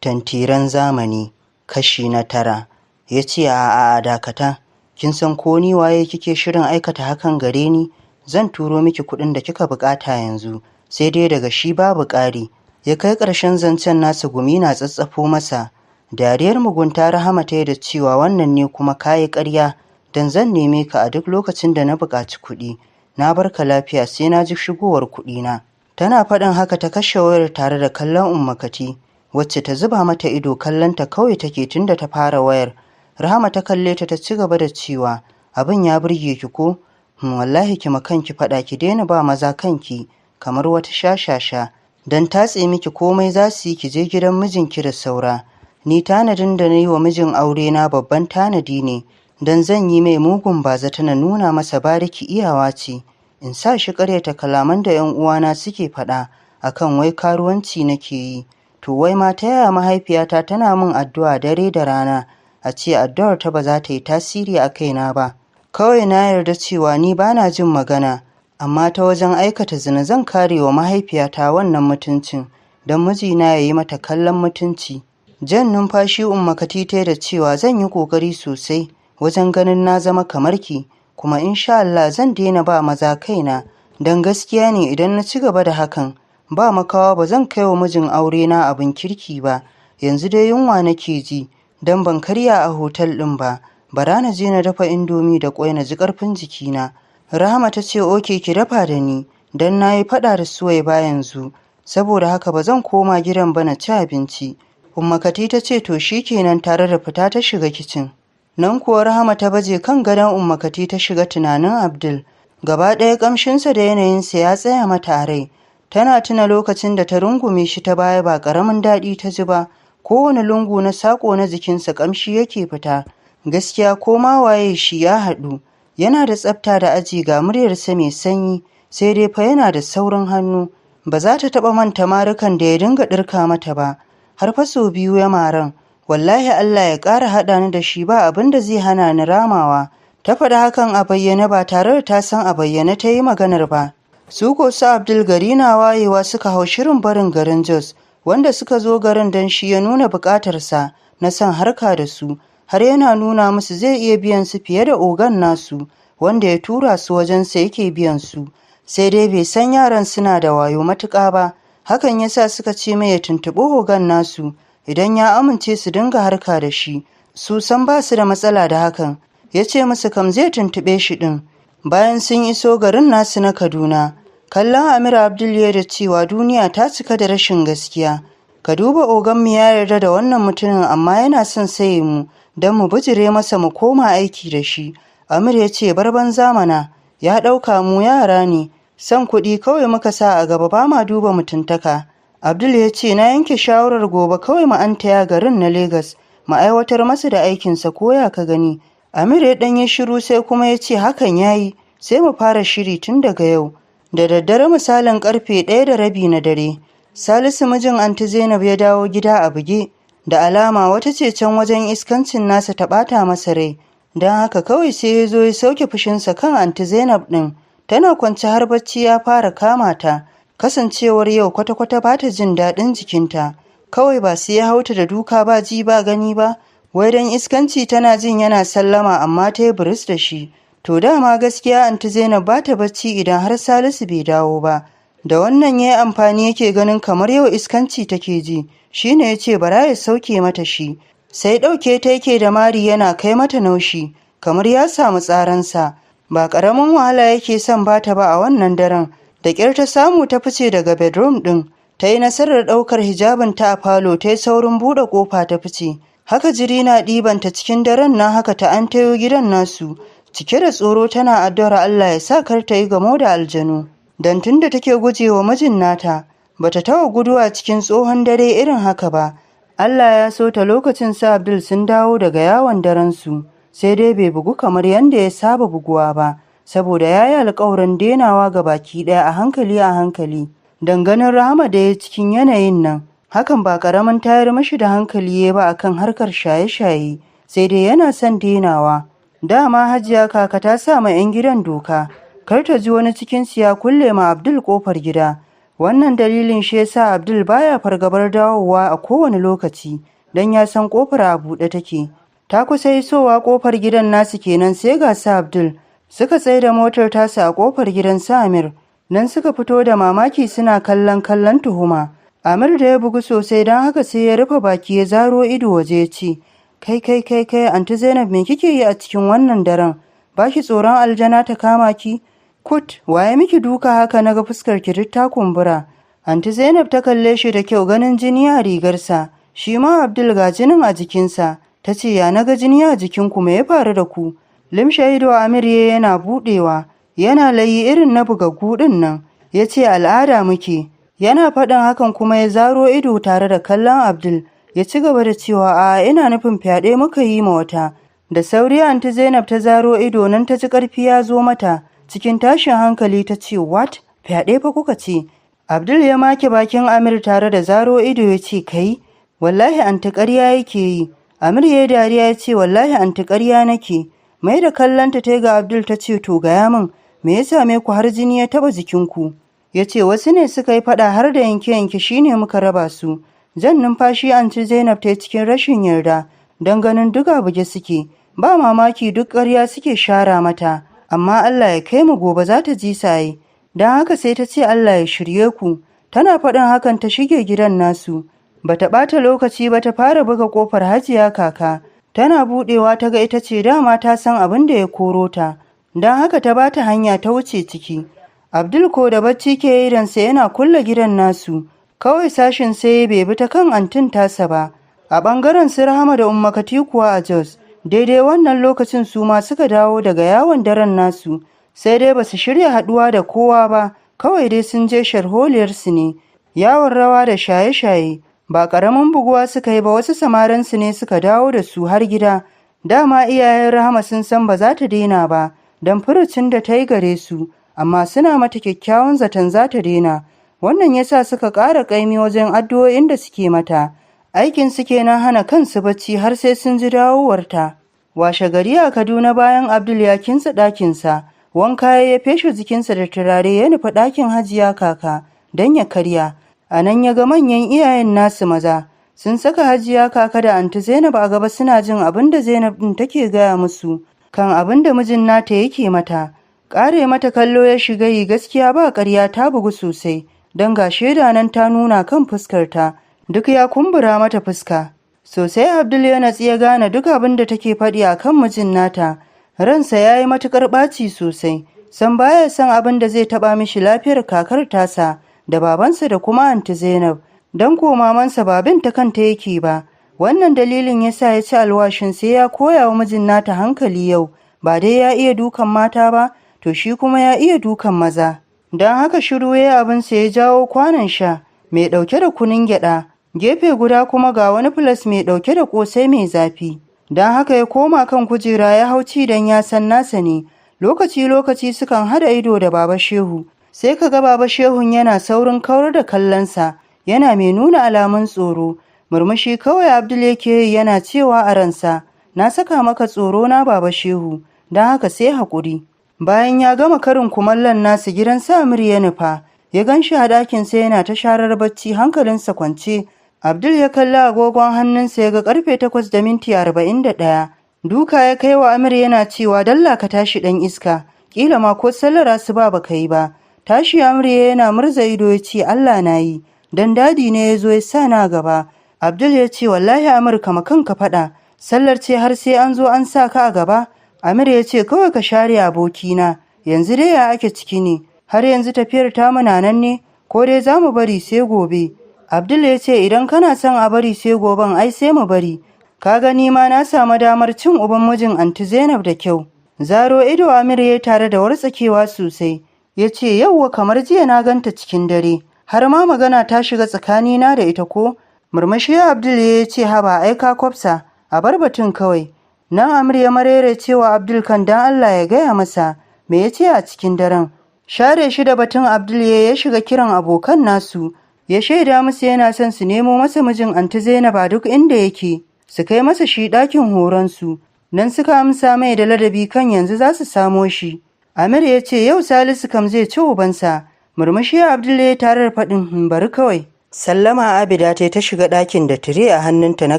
Tantiran zamani kashi na 9. Ya ce a dakata, kin san ko ni waye kike shirin aikata hakan gare ni? Zan turo miki kuɗin da kika bukata yanzu, sai dai daga shi babu ƙari. Ya kai ƙarshen zancen nasa gumi na tsatsafo masa. Dariyar mugunta Rahama ta yi da cewa wannan ne kuma kayi ƙarya, dan zan neme ka a duk lokacin da na buƙaci kuɗi. Na barka lafiya sai na ji shigowar kuɗina. Tana faɗin haka ta kashe wayar tare da kallon Umma Kati, wacce ta zuba mata ido kallonta kawai take tunda ta fara wayar. Rahama ta kalle ta ci gaba da cewa, abin ya burge ki ko? Wallahi ki kanki faɗa ki daina ba maza kanki kamar wata shashasha. Dan tatse miki komai za su yi ki je gidan mijinki da saura. Ni tanadin da na yi wa mijin aure na babban tanadi ne, dan zan yi mai mugun bazata na nuna masa bariki iyawa ce. In sa shi ƙaryata kalaman da 'yan uwana suke faɗa akan wai karuwanci nake yi. To wai ma ta yaya mahaifiyata tana min addu'a dare da rana, a ce addu'ar ta ba za ta yi tasiri a kaina ba. Kawai na yarda cewa ni ba na jin magana, amma ta wajen aikata zina zan kare wa mahaifiyata wannan mutuncin, don mijina ya yi mata kallon mutunci. Jan numfashi Umma Kati ta da cewa zan yi ƙoƙari sosai wajen ganin na zama kamar ki, kuma insha Allah zan daina ba maza kaina, don gaskiya ne idan na ci gaba da hakan ba makawa ba zan kai wa mijin aure na abin kirki ba. Yanzu dai yunwa nake ji, don ban karya a hotel ɗin ba. Bara na je na dafa indomi da ƙwai na ji ƙarfin jikina. Rahama ta ce oke ki dafa da ni, don na yi faɗa da Suwaiba yanzu, saboda haka ba zan koma gidan ba na ci abinci. Umma Kati ta ce to shi kenan tare da fita ta shiga kicin. Nan kuwa Rahama ta baje kan gadon Umma Kati ta shiga tunanin Abdul. Gaba ɗaya ƙamshinsa da yanayinsa ya tsaya mata a rai. Tana tuna lokacin da ta rungume shi ta baya ba ƙaramin daɗi ta ji ba. Kowane lungu na saƙo na jikinsa ƙamshi yake fita. Gaskiya ko ma waye shi ya haɗu. Yana da tsafta da aji ga muryarsa mai sanyi, sai dai fa yana da saurin hannu. Ba za ta taɓa manta marukan da ya dinga ɗirka mata ba. Har fa sau biyu ya maran. Wallahi Allah ya ƙara haɗa ni da shi ba abin da zai hana ni ramawa. Ta faɗi hakan a bayyane ba tare da ta san a bayyane ta yi maganar ba. Su ko su Abdul gari na wayewa suka hau shirin barin garin Jos, wanda suka zo garin don shi ya nuna buƙatarsa na son harka da su, har yana nuna musu zai iya biyan su fiye da ogan nasu, wanda ya tura su wajensa yake biyan su. Sai dai bai san yaran suna da wayo matuƙa ba, hakan yasa suka ce mai ya tuntuɓi ogan nasu, idan ya amince su dinga harka da shi. Su san ba su da matsala da hakan, ya ce musu kam zai tuntuɓe shi ɗin. Bayan sun iso garin nasu na Kaduna, kallon Amir Abdul ya da cewa duniya ta cika da rashin gaskiya. Ka duba oganmu ya yarda da wannan mutumin amma yana son saye mu don mu bijire masa mu koma aiki da shi. Amir ya ce bar banza mana, ya ɗauka mu yara ne, son kuɗi kawai muka sa a gaba ba ma duba mutuntaka. Abdul ya ce na yanke shawarar gobe kawai mu an taya garin na Legas, mu aiwatar masa da aikinsa ko ya ka gani. Amir ya ɗanyi shiru sai kuma ya ce hakan ya yi, sai mu fara shiri tun daga yau. Da daddare misalin karfe 1:30 na dare, Salisu mijin Anti Zainab ya dawo gida a buge, da alama wata ce can wajen iskancin nasa ta ɓata masa rai, don haka kawai sai ya zo ya sauke fushinsa kan Anti Zainab ɗin. Tana kwance har bacci ya fara kama ta, kasancewar yau kwata-kwata ba ta jin daɗin jikinta. Kawai ba sai ya hauta da duka ba ji ba gani ba, wai don iskanci tana jin yana sallama amma ta yi buris da shi. To dama gaskiya Anti Zainab ba ta bacci idan har Salisu bai dawo ba. Da wannan ya yi amfani yake ganin kamar yau iskanci take ji, shi ne ya ce bara ya sauke mata shi. Sai ɗauke ta yake da mari yana kai mata naushi, kamar ya samu tsaransa. Ba ƙaramin wahala yake son bata ba a wannan daren. Da ƙyar ta samu ta fice daga bedroom ɗin. Ta yi nasarar ɗaukar hijabinta a falo ta yi saurin buɗe ƙofa ta fice. Haka jiri na ɗibanta cikin daren nan haka ta an tayo gidan nasu. Cike da tsoro tana addu'ar Allah ya sa kar ta yi gamo da aljanu. Dan tun da take gujewa mijin nata, bata taɓa guduwa cikin tsohon dare irin haka ba. Allah ya so ta lokacin sa Abdul sun dawo daga yawon daren su, sai dai bai bugu kamar yadda ya saba buguwa ba, saboda ya yi alƙawarin denawa ga baki ɗaya a hankali. Danganin Rahama da ya cikin yanayin nan, hakan ba ƙaramin tayar mashi da hankali ya ba akan harkar shaye-shaye, sai dai yana son denawa. Dama Hajiya kaka ta sa ma 'yan gidan doka, kar ta ji wani cikinsu ya kulle ma Abdul ƙofar gida. Wannan dalilin shi yasa Abdul baya fargabar dawowa a kowane lokaci don ya san kofar a buɗe take. Ta kusa isowa kofar gidan nasu kenan sai ga su Abdul suka tsaye da motar tasu a kofar gidan su Amir. Nan suka fito da mamaki suna kallon tuhuma. Amir da ya bugu sosai don haka sai ya rufe baki ya zaro ido waje ya ce, kai anti Zainab me kike yi a cikin wannan daren? Ba ki tsoron aljana ta kama ki? Kut, waye miki duka haka naga fuskar ki duk ta kumbura. Anti Zainab ta kalle shi da kyau ganin jini a rigarsa, shi ma Abdul ga jinin a jikinsa. Ta ce, ya naga jini a jikinku, me ya faru da ku? Limshe ido Amir yana budewa, yana layi irin na bugaggu din nan. Ya ce, al'ada muke. Yana faɗin hakan kuma ya zaro ido tare da kallon Abdul. Ya ci gaba da cewa, a ina nufin fyaɗe muka yi ma wata. Da sauri anti Zainab ta zaro ido nan ta ji ƙarfi ya zo mata. Cikin tashin hankali ta ce, what? Fyaɗe fa kuka ce? Abdul ya make bakin Amir tare da zaro ido ya ce, kai, wallahi anti ƙarya yake yi. Amir ya dariya ya ce, wallahi anti ƙarya nake. Mai da kallonta ta ga Abdul ta ce, to gaya min, me ya same ku har jini ya taɓa jikinku? Ya ce, wasu ne suka yi faɗa har da yanke-yanke shine muka raba su. Jan numfashi anti Zainab ta yi cikin rashin yarda, don ganin duk a buge suke. Ba mamaki duk ƙarya suke shara mata. Amma Allah ya kai mu gobe za ta ji saye. Don haka sai ta ce Allah ya shirye ku. Tana faɗin hakan ta shige gidan nasu. Bata ɓata lokaci ba ta fara buga ƙofar Hajiya Kaka. Tana buɗewa ta ga ita ce dama ta san abin da ya koro ta. Don haka ta bata hanya ta wuce ciki. Abdul ko da bacci ke idansa yana kulle gidan nasu. Kawai sashin sai bai bi ta kan antin tasa ba. A ɓangaren su Rahama da Umma Kati kuwa a Jos. Daidai wannan lokacin su ma suka dawo daga yawon daren nasu, sai dai basu shirya haɗuwa da kowa ba, kawai dai sun je sharholiyarsu ne. Yawon rawa da shaye-shaye, ba ƙaramin buguwa suka yi ba, wasu samaransu ne suka dawo da su har gida. Dama iyayen Rahama sun san ba za ta daina ba, don furucin da ta yi gare su, amma suna mata kyakkyawan zaton za ta daina. Wannan yasa suka ƙara ƙaimi wajen addu'o'in da suke mata. Aikin su kenan hana kansu bacci har sai sun ji dawowarta. Washe gari a Kaduna bayan Abdul ya kintsa ɗakinsa, wanka ya feshe jikinsa da turare ya nufi ɗakin Hajiya Kaka don ya karya. A nan ya ga manyan iyayen nasu maza. Sun saka Hajiya Kaka da anti Zainab a gaba suna jin abin da Zainab ɗin take gaya musu kan abin da mijin nata yake mata. Ƙare mata kallo ya shiga yi gaskiya ba ƙarya ta bugu sosai, don ga shaida nan ta nuna kan fuskarta. Duk ya kumbura mata fuska. Sosai Abdul ya natsi ya gane duk abin da take faɗi a kan mijin nata. Ransa ya yi matuƙar ɓaci sosai. San baya son abin da zai taɓa mishi lafiyar kakar tasa da babansa da kuma anti Zainab. Don ko mamansa ba bin ta kanta yake ba. Wannan dalilin ya sa ya ci alwashin sai ya koya wa mijin nata hankali yau. Ba dai ya iya dukan mata ba, to shi kuma ya iya dukan maza. Don haka shiru ya abinsa ya jawo kwanon sha mai ɗauke da kunun gyaɗa. Gefe guda kuma ga wani filas mai ɗauke da ƙosai mai zafi. Don haka ya koma kan kujera ya hau ci don ya san nasa ne. Lokaci-lokaci sukan haɗa ido da Baba Shehu. Sai ka ga Baba Shehun yana saurin kawar da kallonsa, yana mai nuna alamun tsoro. Murmushi kawai Abdul yake yi yana cewa a ransa, na saka maka tsoro na Baba Shehu, don haka sai haƙuri. Bayan ya gama karin kumallon nasu gidan sa Amir ya nufa, ya gan shi a ɗakinsa yana ta sharar bacci hankalinsa kwance. Abdul ya kalli agogon hannunsa ya ga karfe 8:41. Duka ya kai wa Amir yana cewa dalla ka tashi ɗan iska, ƙila ma ko sallar asuba baka yi ba. Tashi Amir yana murza ido ya ce Allah na yi, dan dadi ne ya zo ya sa na gaba. Abdul ya ce wallahi Amir kama kanka faɗa, sallar ce har sai an zo an sa ka a gaba. Amir ya ce kawai ka share abokina, yanzu dai ya ake ciki ne, har yanzu tafiyar ta muna nan ne, ko dai za mu bari sai gobe. Abdul ya ce idan kana son a bari sai goben ai sai mu bari. Ka gani ma na samu damar cin uban mijin anti Zainab da kyau. Zaro ido Amir ya tare da wartsakewa sosai. Ya ce yauwa kamar jiya na ganta cikin dare. Har ma magana ta shiga tsakanina da ita ko? Murmushi Abdul ya ce haba ai ka kwafsa. A bar batun kawai. Nan Amir ya marere cewa Abdul kan dan Allah ya gaya masa. Me ya ce a cikin daren? Share shi da batun Abdul ya shiga kiran abokan nasu. Ya shaida musu yana son su nemo masa mijin anti Zainab a duk inda yake, su kai masa shi ɗakin horonsu. Nan suka amsa mai da ladabi kan yanzu za su samo shi. Amir ya ce yau Salisu kam zai ci ubansa, Murmushi Abdul ya tare da faɗin bari kawai. Sallama Abida ta shiga ɗakin da tire a hannunta na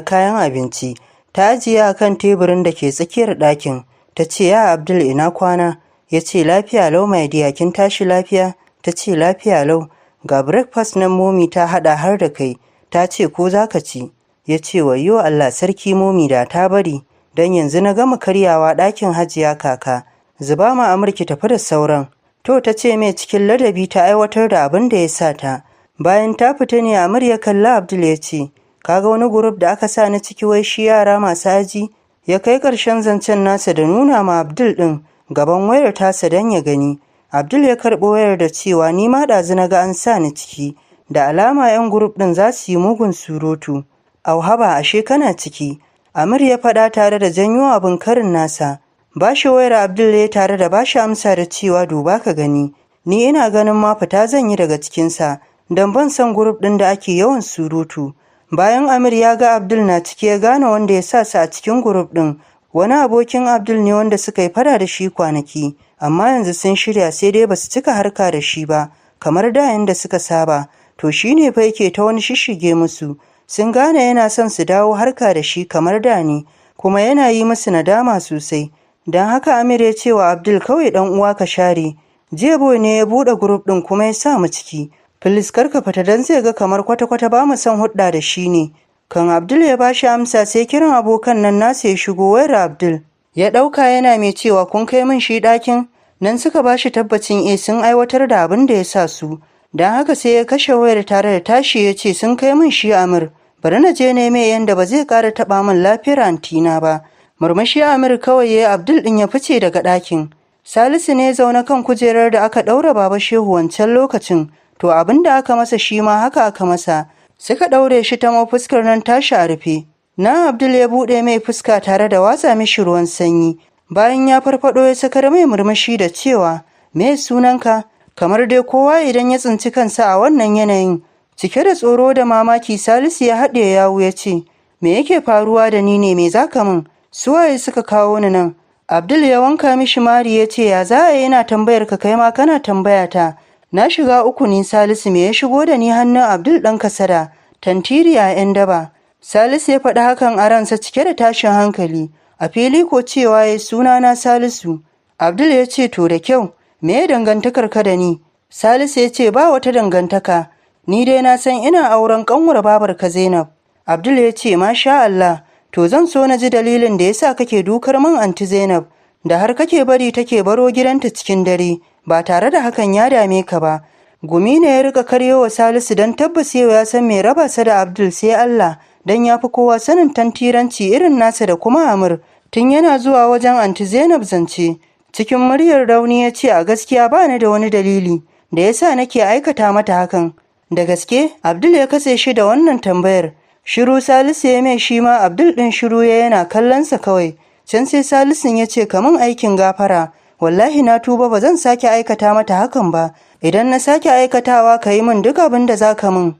kayan abinci. Ta ajiye a kan teburin da ke tsakiyar ɗakin. Ta ce ya Abdul ina kwana? Ya ce lafiya lau my dear, kin tashi lafiya? Ta ce lafiya lau. Ga breakfast nan momi ta haɗa har da kai. Ta ce ko za ka ci? Ya ce wayyo Allah sarki momi da ta bari. Don yanzu na gama karyawa ɗakin hajiya kaka. Zuba ma Amurki tafi da sauran. To ta ce mai cikin ladabi ta aiwatar da abin da ya sa ta. Bayan ta fita ne Amir ya kalli Abdul ya ce, kaga wani group da aka sa ni ciki wai shi yara masu aji? Ya kai ƙarshen zancen nasa da nuna ma Abdul ɗin gaban wayar tasa don ya gani. Abdul ya karɓo wayar da cewa ni ma ɗazu na ga an sa ni ciki. Da alama 'yan group ɗin za su yi mugun surutu. Auhaba ashe kana ciki. Amir ya faɗa tare da janyo abin karin nasa. Bashi wayar Abdul ya tare da bashi amsa da cewa duba ka gani. Ni ina ganin ma fita zan yi daga cikinsa. Don ban san group ɗin da ake yawan surutu. Bayan Amir ya ga Abdul na ciki ya gane wanda ya sa su a cikin group ɗin. Wani abokin Abdul ne wanda suka yi fada da shi kwanaki, amma yanzu sun shirya sai dai basu cika harka da shi ba, kamar da yanda suka saba. To shi ne fa yake ta wani shishige musu. Sun gane yana son su dawo harka da shi kamar da ne, kuma yana yi musu nadama sosai. Don haka Amir ya ce wa Abdul kawai ɗan uwa ka share. Jebo ne ya buɗe group ɗin kuma ya sa mu ciki. Filis karka fita don zai ga kamar kwata-kwata ba mu son hudda da shi ne. Kan Abdul ya ba shi amsa sai kiran abokan nan nasa ya shigo wayar Abdul. Ya ɗauka yana mai cewa kun kai min shi ɗakin? Nan suka ba shi tabbacin sun aiwatar da abin da ya sa su. Don haka sai ya kashe wayar tare da tashi ya ce sun kai min shi Amir. Bari na je neme yanda ba zai ƙara taɓa min lafiyar antina ba. Murmushi Amir kawai ya Abdul ɗin ya fice daga ɗakin. Salisu ne zaune kan kujerar da aka ɗaura Baba Shehu wancan lokacin. To abin da aka masa shi ma haka aka masa. Suka ɗaure shi ta fuskar nan tashi a rufe. Na Abdul ya buɗe mai fuska tare da watsa mishi ruwan sanyi. Bayan ya farfaɗo ya sakar mai murmushi da cewa, me sunanka? Kamar dai kowa idan ya tsinci kansa a wannan yanayin. Cike da tsoro da mamaki Salisu ya haɗe yawu ya ce, me yake faruwa da ni ne me za ka min? Suwaye suka kawo ni nan? Abdul ya wanka mishi mari ya ce ya za a yana tambayar ka kai ma kana tambaya ta. Na shiga uku ni Salisu me ya shigo da ni hannun Abdul ɗan kasada, tantiri a 'yan daba. Salisu ya faɗi hakan a ransa cike da tashin hankali. A fili ko cewa ya suna na Salisu. Abdul ya ce to da kyau, me ya dangantakar ka da ni? Salisu ya ce ba wata dangantaka. Ni dai na san ina auren ƙanwar babarka Zainab. Abdul ya ce masha Allah, to zan so na ji dalilin da yasa kake dukar min anti Zainab, da har kake bari take baro gidanta cikin dare. Ba tare da hakan ya dame ka ba. Gumi ne ya rika karyowa Salisu don tabbas yau ya san mai raba sa da Abdul sai Allah, don ya fi kowa sanin tantiranci irin nasa da kuma Amir. Tun yana zuwa wajen anti Zainab zance, cikin muryar rauni ya ce a gaskiya ba ni da wani dalili da yasa nake aikata mata hakan. Da gaske Abdul ya katse shi da wannan tambayar. Shiru Salisu ya mai shi ma Abdul ɗin shiru ya yana kallonsa kawai. Can sai Salisun ya ce kaman aikin gafara. Wallahi na tuba ba zan sake aikata mata hakan ba. Idan na sake aikatawa ka yi min duk abin da za ka min.